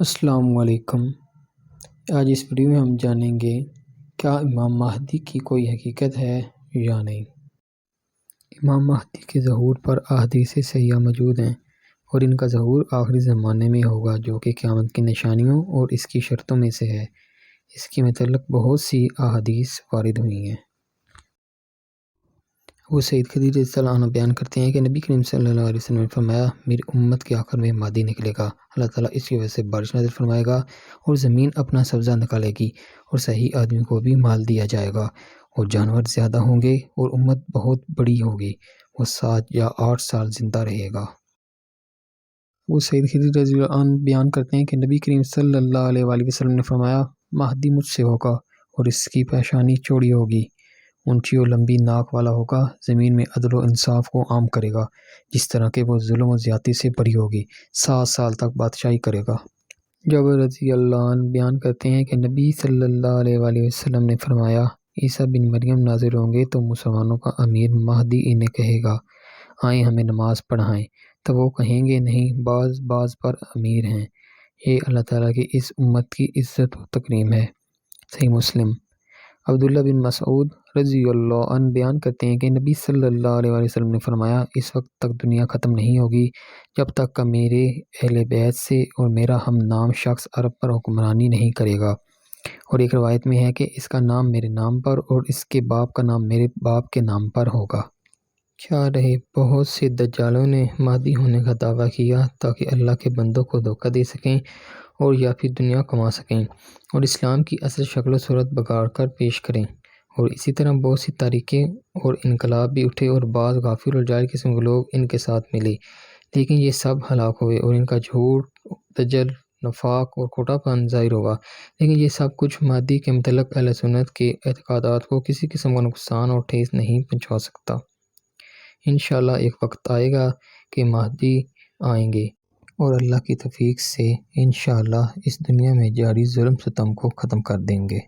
السلام علیکم۔ آج اس ویڈیو میں ہم جانیں گے کیا امام مہدی کی کوئی حقیقت ہے یا نہیں۔ امام مہدی کے ظہور پر احادیث صحیحہ موجود ہیں اور ان کا ظہور آخری زمانے میں ہوگا جو کہ قیامت کی نشانیوں اور اس کی شرطوں میں سے ہے۔ اس کے متعلق بہت سی احادیث وارد ہوئی ہیں۔ ابو سعید خدری رضی اللہ عنہ بیان کرتے ہیں کہ نبی کریم صلی اللہ علیہ وسلم نے فرمایا، میری امت کے آخر میں مہدی نکلے گا، اللہ تعالیٰ اس کی وجہ سے بارش نازل فرمائے گا اور زمین اپنا سبزہ نکالے گی اور صحیح آدمی کو بھی مال دیا جائے گا اور جانور زیادہ ہوں گے اور امت بہت بڑی ہوگی، وہ 7 یا 8 سال زندہ رہے گا۔ ابو سعید خدری رضی اللہ عنہ بیان کرتے ہیں کہ نبی کریم صلی اللہ علیہ وآلہ وسلم نے فرمایا، مہدی مجھ سے ہوگا اور اس کی پیشانی چوڑی ہوگی، اونچی اور لمبی ناک والا ہوگا، زمین میں عدل و انصاف کو عام کرے گا، جس طرح کہ وہ ظلم و زیادتی سے بری ہوگی، 7 سال تک بادشاہی کرے گا۔ جابر رضی اللہ عنہ بیان کرتے ہیں کہ نبی صلی اللہ علیہ وآلہ وسلم نے فرمایا، عیسیٰ بن مریم نازل ہوں گے تو مسلمانوں کا امیر مہدی انہیں کہے گا، آئیں ہمیں نماز پڑھائیں، تو وہ کہیں گے نہیں، بعض پر امیر ہیں۔ یہ اللہ تعالیٰ کی اس امت کی عزت و تکریم ہے۔ صحیح مسلم۔ عبداللہ بن مسعود رضی اللہ عنہ بیان کرتے ہیں کہ نبی صلی اللہ علیہ وآلہ وسلم نے فرمایا، اس وقت تک دنیا ختم نہیں ہوگی جب تک کہ میرے اہل بیت سے اور میرا ہم نام شخص عرب پر حکمرانی نہیں کرے گا، اور ایک روایت میں ہے کہ اس کا نام میرے نام پر اور اس کے باپ کا نام میرے باپ کے نام پر ہوگا۔ کیا رہے بہت سے دجالوں نے مہدی ہونے کا دعویٰ کیا تاکہ اللہ کے بندوں کو دھوکہ دے سکیں اور یا پھر دنیا کما سکیں اور اسلام کی اصل شکل و صورت بگاڑ کر پیش کریں، اور اسی طرح بہت سی تحریکیں اور انقلاب بھی اٹھے اور بعض غافل اور جاہل قسم کے لوگ ان کے ساتھ ملے، لیکن یہ سب ہلاک ہوئے اور ان کا جھوٹ، دجل، نفاق اور کھوٹا پن ظاہر ہوا، لیکن یہ سب کچھ مہدی کے متعلق اہل سنت کے اعتقادات کو کسی قسم کا نقصان اور ٹھیس نہیں پہنچا سکتا۔ انشاءاللہ ایک وقت آئے گا کہ مہدی آئیں گے اور اللہ کی توفیق سے انشاءاللہ اس دنیا میں جاری ظلم ستم کو ختم کر دیں گے۔